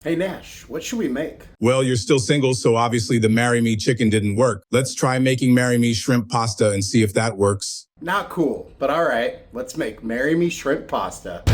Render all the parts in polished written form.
Hey Nash, what should we make? Well, you're still single, so obviously the Marry Me chicken didn't work. Let's try making Marry Me shrimp pasta and see if that works. Not cool, but all right. Let's make Marry Me shrimp pasta.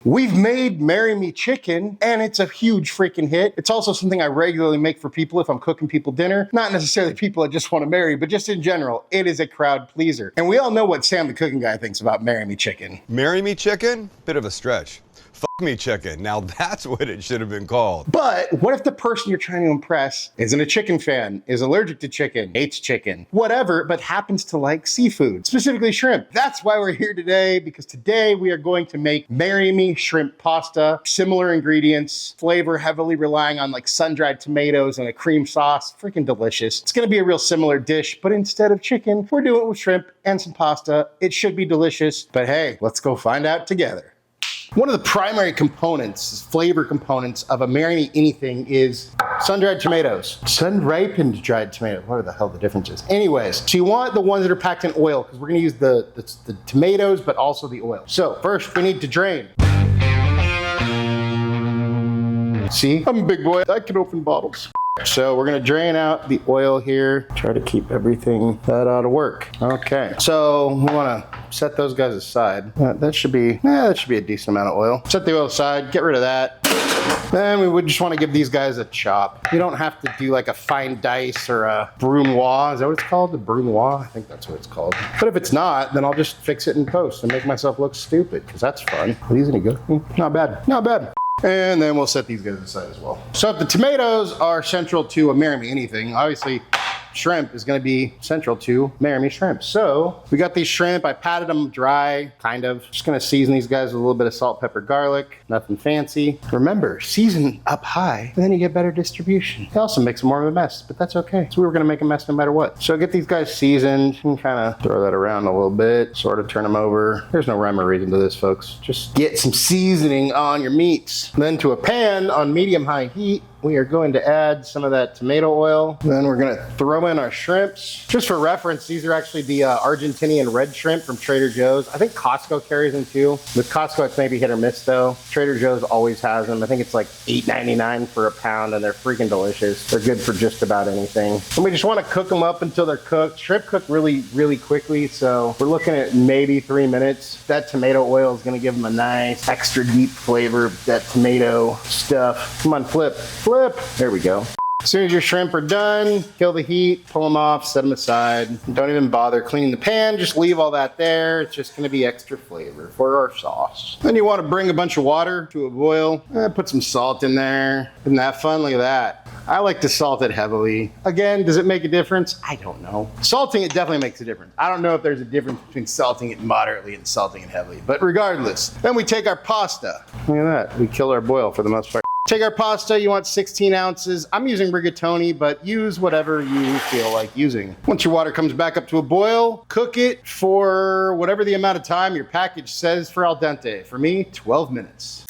We've made Marry Me chicken, and it's a huge freaking hit. It's also something I regularly make for people if I'm cooking people dinner. Not necessarily people I just want to marry, but just in general, it is a crowd pleaser. And we all know what Sam the cooking guy thinks about Marry Me chicken. Marry Me chicken? Bit of a stretch. Fuck me chicken. Now that's what it should have been called. But what if the person you're trying to impress isn't a chicken fan, is allergic to chicken, hates chicken, whatever, but happens to like seafood, specifically shrimp? That's why we're here today, because today we are going to make Marry Me shrimp pasta. Similar ingredients, flavor heavily relying on like sun-dried tomatoes and a cream sauce. Freaking delicious. It's gonna be a real similar dish, but instead of chicken, we're doing it with shrimp and some pasta. It should be delicious, but hey, let's go find out together. One of the primary components, flavor components of a Marry Me anything is sun-dried tomatoes. Sun-ripened dried tomatoes, what the hell the difference is? Anyways, so you want the ones that are packed in oil, because we're gonna use the tomatoes, but also the oil. So first we need to drain. See, I'm a big boy, I can open bottles. So we're gonna drain out the oil here, try to keep everything that ought to work. Okay, so we wanna set those guys aside. That should be a decent amount of oil. Set the oil aside, get rid of that. Then we would just wanna give these guys a chop. You don't have to do like a fine dice or a brunoise. Is that what it's called? The brunoise? I think that's what it's called. But if it's not, then I'll just fix it in post and make myself look stupid, because that's fun. Are these any good? Not bad, not bad. And then we'll set these guys aside as well. So if the tomatoes are central to a Marry Me anything, obviously shrimp is gonna be central to Marry Me shrimp. So we got these shrimp, I patted them dry, kind of. Just gonna season these guys with a little bit of salt, pepper, garlic, nothing fancy. Remember, season up high, and then you get better distribution. It also makes more of a mess, but that's okay. So we were gonna make a mess no matter what. So get these guys seasoned and kind of throw that around a little bit, sort of turn them over. There's no rhyme or reason to this, folks. Just get some seasoning on your meats. Then to a pan on medium-high heat, we are going to add some of that tomato oil. Then we're gonna throw in our shrimps. Just for reference, these are actually the Argentinian red shrimp from Trader Joe's. I think Costco carries them too. With Costco, it's maybe hit or miss though. Trader Joe's always has them. I think it's like $8.99 for a pound, and they're freaking delicious. They're good for just about anything. And we just wanna cook them up until they're cooked. Shrimp cook really, really quickly, so we're looking at maybe 3 minutes. That tomato oil is gonna give them a nice, extra deep flavor, that tomato stuff. Come on, flip. There we go. As soon as your shrimp are done, kill the heat, pull them off, set them aside. Don't even bother cleaning the pan, just leave all that there. It's just gonna be extra flavor for our sauce. Then you wanna bring a bunch of water to a boil, put some salt in there. Isn't that fun? Look at that. I like to salt it heavily. Again, does it make a difference? I don't know. Salting it definitely makes a difference. I don't know if there's a difference between salting it moderately and salting it heavily, but regardless. Then we take our pasta. Look at that, we kill our boil for the most part. Take our pasta, you want 16 ounces. I'm using rigatoni, but use whatever you feel like using. Once your water comes back up to a boil, cook it for whatever the amount of time your package says for al dente. For me, 12 minutes.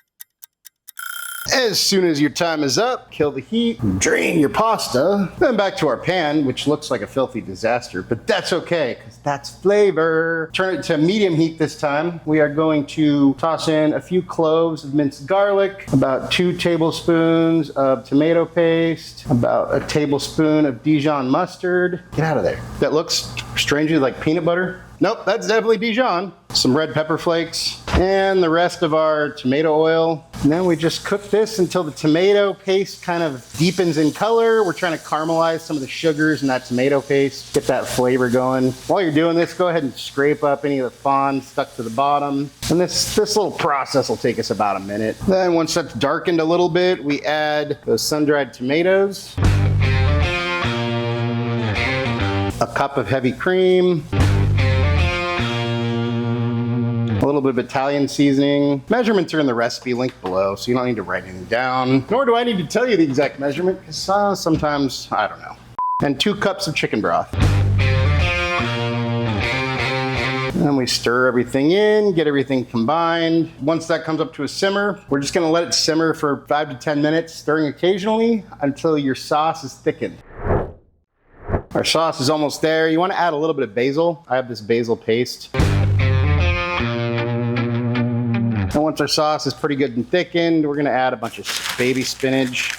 As soon as your time is up, kill the heat, drain your pasta, then back to our pan, which looks like a filthy disaster, but that's okay, because that's flavor. Turn it to medium heat this time. We are going to toss in a few cloves of minced garlic, about 2 tablespoons of tomato paste, about a tablespoon of Dijon mustard. Get out of there. That looks strangely like peanut butter. Nope, that's definitely Dijon. Some red pepper flakes, and the rest of our tomato oil. And then we just cook this until the tomato paste kind of deepens in color. We're trying to caramelize some of the sugars in that tomato paste, get that flavor going. While you're doing this, go ahead and scrape up any of the fond stuck to the bottom. And this little process will take us about a minute. Then once that's darkened a little bit, we add those sun-dried tomatoes, a cup of heavy cream, a little bit of Italian seasoning. Measurements are in the recipe linked below, so you don't need to write anything down. Nor do I need to tell you the exact measurement, because sometimes, I don't know. And 2 cups of chicken broth. And we stir everything in, get everything combined. Once that comes up to a simmer, we're just gonna let it simmer for 5 to 10 minutes, stirring occasionally until your sauce is thickened. Our sauce is almost there. You want to add a little bit of basil. I have this basil paste. And once our sauce is pretty good and thickened, we're gonna add a bunch of baby spinach.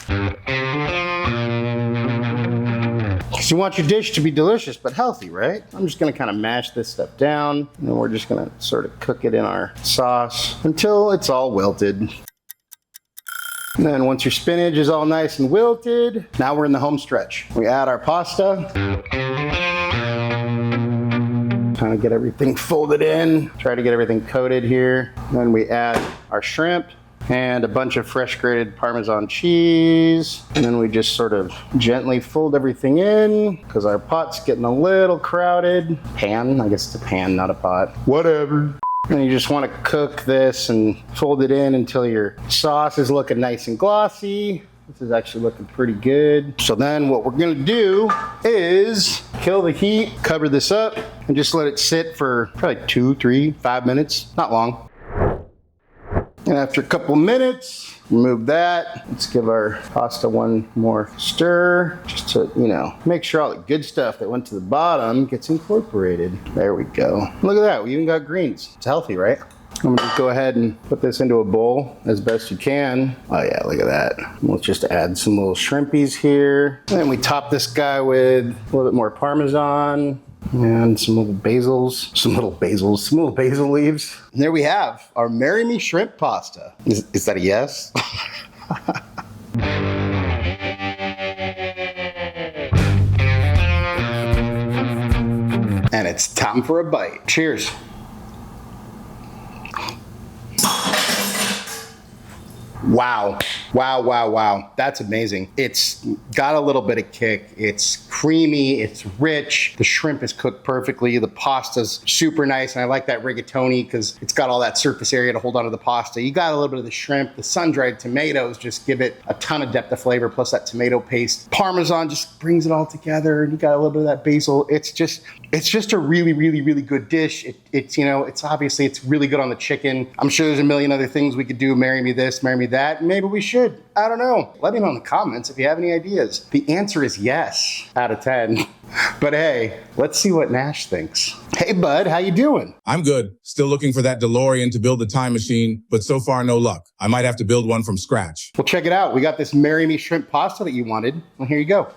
Because you want your dish to be delicious but healthy, right? I'm just gonna kind of mash this stuff down, and then we're just gonna sort of cook it in our sauce until it's all wilted. And then once your spinach is all nice and wilted, now we're in the home stretch. We add our pasta. Kind of get everything folded in. Try to get everything coated here. Then we add our shrimp and a bunch of fresh grated Parmesan cheese. And then we just sort of gently fold everything in because our pot's getting a little crowded. Pan, I guess it's a pan, not a pot. Whatever. And you just want to cook this and fold it in until your sauce is looking nice and glossy. This is actually looking pretty good. So then what we're gonna do is kill the heat, cover this up, and just let it sit for probably 2, 3, 5 minutes, not long. And after a couple minutes, remove that. Let's give our pasta one more stir, just to, make sure all the good stuff that went to the bottom gets incorporated. There we go. Look at that, we even got greens. It's healthy, right? I'm gonna just go ahead and put this into a bowl as best you can. Oh yeah, look at that. Let's just add some little shrimpies here. And then we top this guy with a little bit more Parmesan and some little basil leaves. And there we have our Marry Me shrimp pasta. Is that a yes? And it's time for a bite. Cheers. Wow. Wow, wow, wow. That's amazing. It's got a little bit of kick. It's creamy, it's rich. The shrimp is cooked perfectly. The pasta's super nice, and I like that rigatoni because it's got all that surface area to hold onto the pasta. You got a little bit of the shrimp. The sun-dried tomatoes just give it a ton of depth of flavor, plus that tomato paste. Parmesan just brings it all together, and you got a little bit of that basil. It's just a really, really, really good dish. It's really good on the chicken. I'm sure there's a million other things we could do. Marry me this, marry me that. Maybe we should. I don't know. Let me know in the comments if you have any ideas. The answer is yes out of 10. But hey, let's see what Nash thinks. Hey bud, how you doing? I'm good. Still looking for that DeLorean to build the time machine, but so far no luck. I might have to build one from scratch. Well, check it out. We got this Marry Me shrimp pasta that you wanted. Well, here you go.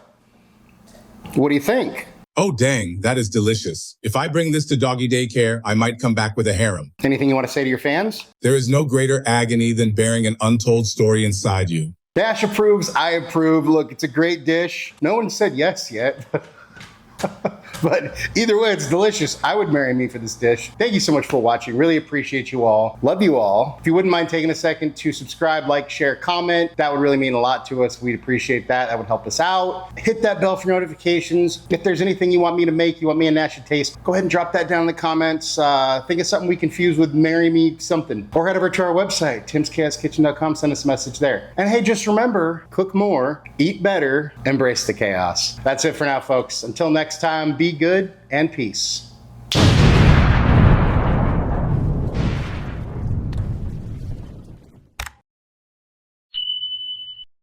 What do you think? Oh, dang, that is delicious. If I bring this to doggy daycare, I might come back with a harem. Anything you want to say to your fans? There is no greater agony than bearing an untold story inside you. Dash approves, I approve. Look, it's a great dish. No one said yes yet. But either way, it's delicious. I would marry me for this dish. Thank you so much for watching. Really appreciate you all. Love you all. If you wouldn't mind taking a second to subscribe, like, share, comment, that would really mean a lot to us. We'd appreciate that. That would help us out. Hit that bell for notifications. If there's anything you want me to make, you want me and Nash to taste, go ahead and drop that down in the comments. Think of something we can fuse with marry me something. Or head over to our website, timskchaoskitchen.com. Send us a message there. And hey, just remember, cook more, eat better, embrace the chaos. That's it for now, folks. Until next time, be good and peace.